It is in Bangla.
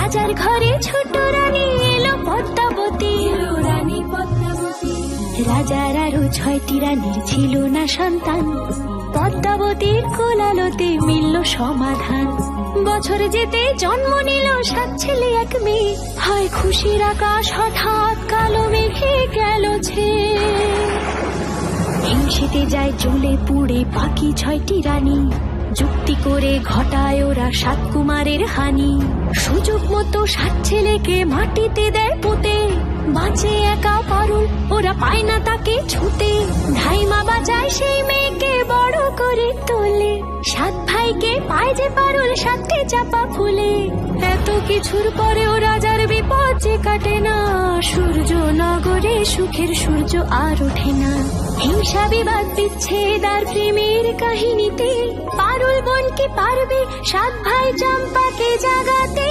রাজার ঘরে ছোট রানী এলো পদ্মাবতী। রাজার আরো 6টি রানীর ছিল না সন্তান, পদ্মাবতীর কোলালোতে মিলল সমাধান। বছর যেতে জন্ম নিল 7 ছেলে 1 মেয়ে, হয় খুশির আকাশ হঠাৎ কালো মেঘে গেল ছেয়ে। হিংসেতে যায় জ্বলে পুড়ে বাকি 6টি রানী, যুক্তি করে ঘটায় ওরা 7 কুমারের হানি। সুযোগ মতো 7 ছেলেকে মাটিতে দেয় পুঁতে, বাঁচে একা পারুল, ওরা পায় না তাকে ছুতে। ধাইমা বাঁচায় সেই মেয়েকে বড় করে তোলে, 7 ভাইকে পায় যে পারুল 7টে চাপা ফুলে। এত কিছুর পরেও রাজার বিপদ যে কাটে না, সূর্য নগরে সুখের সূর্য আর ওঠে না। হিংসা বিবাদ বিচ্ছেদ আর প্রেমের কাহিনীতে পারুল বোন কি পারবে 7 ভাই চম্পাকে জাগাতে।